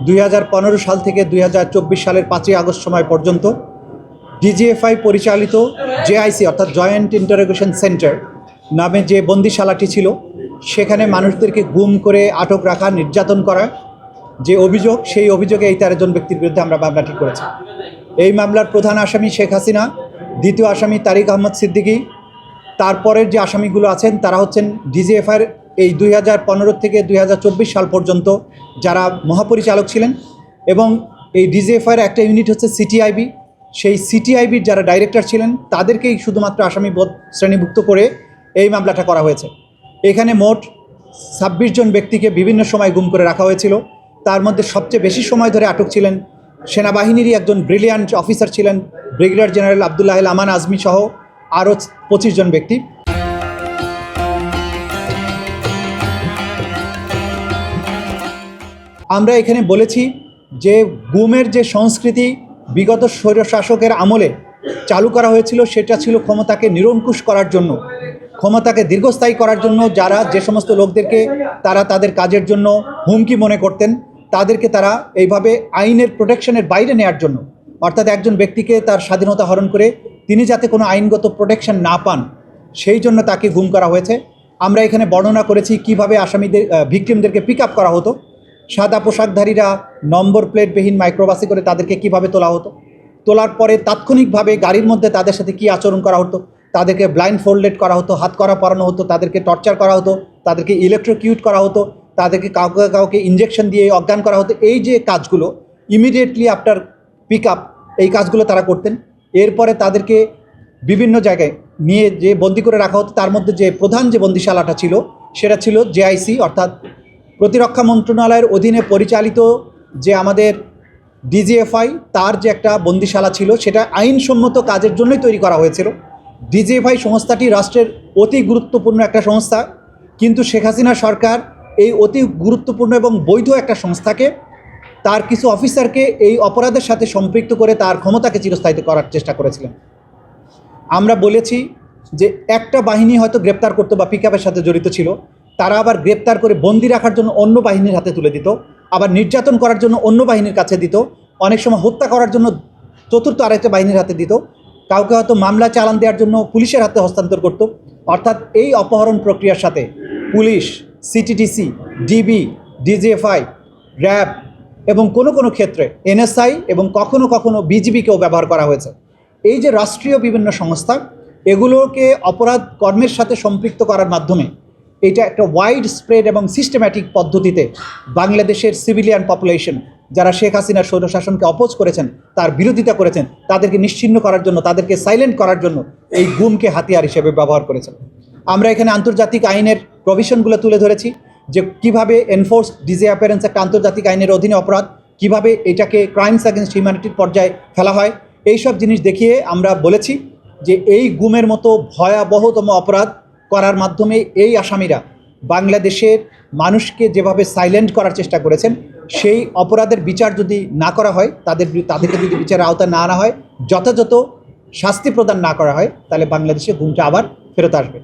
2015 সাল থেকে 2024 সালের 5ই আগস্ট সময় পর্যন্ত ডিজিএফআই পরিচালিত জেআইসি অর্থাৎ জয়েন্ট ইন্টারোগেশন সেন্টার নামে যে বন্দিশালাটি ছিল সেখানে মানুষদেরকে গুম করে আটক রাখা, নির্যাতন করা যে অভিযোগ, সেই অভিযোগে এই 13 জন ব্যক্তির বিরুদ্ধে আমরা মামলাটি করেছি। এই মামলার প্রধান আসামি শেখ হাসিনা, দ্বিতীয় আসামি তারিক আহমদ সিদ্দিকী, তারপরের যে আসামিগুলো আছেন তারা হচ্ছেন ডিজিএফআইয়ের এই 2015 থেকে 2024 সাল পর্যন্ত যারা মহাপরিচালক ছিলেন, এবং এই ডিজিএফআইয়ের একটা ইউনিট হচ্ছে সিটিআইবি, সেই সিটিআইবির যারা ডাইরেক্টর ছিলেন তাদেরকেই শুধুমাত্র আসামি শ্রেণীভুক্ত করে এই মামলাটা করা হয়েছে। এখানে মোট 26 জন ব্যক্তিকে বিভিন্ন সময় গুম করে রাখা হয়েছিল। তার মধ্যে সবচেয়ে বেশি সময় ধরে আটক ছিলেন সেনাবাহিনীরই একজন ব্রিলিয়ান্ট অফিসার ছিলেন ব্রিগেডিয়ার জেনারেল আবদুল্লাহ আমান আজমি সহ আরও 25 জন ব্যক্তি। আমরা এখানে বলেছি যে গুমের যে সংস্কৃতি বিগত স্বৈরশাসকের আমলে চালু করা হয়েছিল সেটা ছিল ক্ষমতাকে নিরঙ্কুশ করার জন্য, ক্ষমতাকে দীর্ঘস্থায়ী করার জন্য। যারা যে সমস্ত লোকদেরকে তারা তাদের কাজের জন্য হুমকি মনে করতেন তাদেরকে তারা এইভাবে আইনের প্রোটেকশনের বাইরে নেওয়ার জন্য, অর্থাৎ একজন ব্যক্তিকে তার স্বাধীনতা হরণ করে তিনি যাতে কোনো আইনগত প্রোটেকশন না পান সেই জন্য তাকে গুম করা হয়েছে। আমরা এখানে বর্ণনা করেছি কিভাবে আসামিদের ভিকটিমদেরকে পিক আপ করা হতো, সাদা পোশাকধারীরা নম্বর প্লেটবিহীন মাইক্রোবাসে করে তাদেরকে কিভাবে তোলা হতো, তোলার পরে তাৎক্ষণিকভাবে গাড়ির মধ্যে তাদের সাথে কী আচরণ করা হতো, তাদেরকে ব্লাইন্ড ফোল্ডেড করা হতো, হাত করা পরানো হতো, তাদেরকে টর্চার করা হতো, তাদেরকে ইলেকট্রোকিউট করা হতো, তাদেরকে কাউকে ইঞ্জেকশন দিয়ে অজ্ঞান করা হতো। এই যে কাজগুলো ইমিডিয়েটলি আফটার পিক আপ এই কাজগুলো তারা করতেন। এরপরে তাদেরকে বিভিন্ন জায়গায় নিয়ে যে বন্দি করে রাখা হতো, তার মধ্যে যে প্রধান যে বন্দিশালাটা ছিল সেটা ছিল জেআইসি অর্থাৎ প্রতিরক্ষা মন্ত্রণালয়ের অধীনে পরিচালিত যে আমাদের ডিজিএফআই, তার যে একটা বন্দিশালা ছিল সেটা আইনসম্মত কাজের জন্যই তৈরি করা হয়েছিল। ডিজিএফআই সংস্থাটি রাষ্ট্রের অতি গুরুত্বপূর্ণ একটা সংস্থা, কিন্তু শেখ হাসিনা সরকার এই অতি গুরুত্বপূর্ণ এবং বৈধ একটা সংস্থাকে তার কিছু অফিসারকে এই অপরাধের সাথে সম্পৃক্ত করে তার ক্ষমতাকে চিরস্থায়িত করার চেষ্টা করেছিলেন। আমরা বলেছি যে একটা বাহিনী হয়তো গ্রেপ্তার করতো বা পিক আপের সাথে জড়িত ছিল, তারা আবার গ্রেপ্তার করে বন্দি রাখার জন্য অন্য বাহিনীর হাতে তুলে দিত, আবার নির্যাতন করার জন্য অন্য বাহিনীর কাছে দিত, অনেক সময় হত্যা করার জন্য চতুর্থ আরেকটা বাহিনীর হাতে দিত, কাউকে হয়তো মামলা চালান দেওয়ার জন্য পুলিশের হাতে হস্তান্তর করত। অর্থাৎ এই অপহরণ প্রক্রিয়ার সাথে police, CTTC, DB, DGFI, RAB এবং কোনো কোনো ক্ষেত্রে এনএসআই এবং কখনো কখনো বিজিবিকেও ব্যবহার করা হয়েছে। এই যে রাষ্ট্রীয় বিভিন্ন সংস্থা, এগুলোকে অপরাধ কর্মের সাথে সম্পৃক্ত করার মাধ্যমে এটা একটা ওয়াইড স্প্রেড এবং সিস্টেম্যাটিক পদ্ধতিতে বাংলাদেশের সিভিলিয়ান পপুলেশন যারা শেখ হাসিনার স্বৈরশাসনকে অপোজ করেছেন, তার বিরোধিতা করেছেন, তাদেরকে নিশ্চিহ্ন করার জন্য, তাদেরকে সাইলেন্ট করার জন্য এই গুমকে হাতিয়ার হিসেবে ব্যবহার করেছেন। আমরা এখানে আন্তর্জাতিক আইনের প্রভিশনগুলো তুলে ধরেছি যে কিভাবে এনফোর্স ডিসঅ্যাপিয়ারেন্স একটা আন্তর্জাতিক আইনের অধীনে অপরাধ, কিভাবে এটাকে ক্রাইমস অ্যাগেন্সট হিউম্যানিটির পর্যায়ে ফেলা হয়। এই সব জিনিস দেখিয়ে আমরা বলেছি যে এই গুমের মতো ভয়াবহতম অপরাধ করার মাধ্যমে এই আসামিরা বাংলাদেশের মানুষকে যেভাবে সাইলেন্ট করার চেষ্টা করেছেন, সেই অপরাধের বিচার যদি না করা হয়, তাদেরকে যদি বিচারের আওতায় না আনা হয়, যথাযথ শাস্তি প্রদান না করা হয়, তাহলে বাংলাদেশে গুমটা আবার ফেরত আসবে।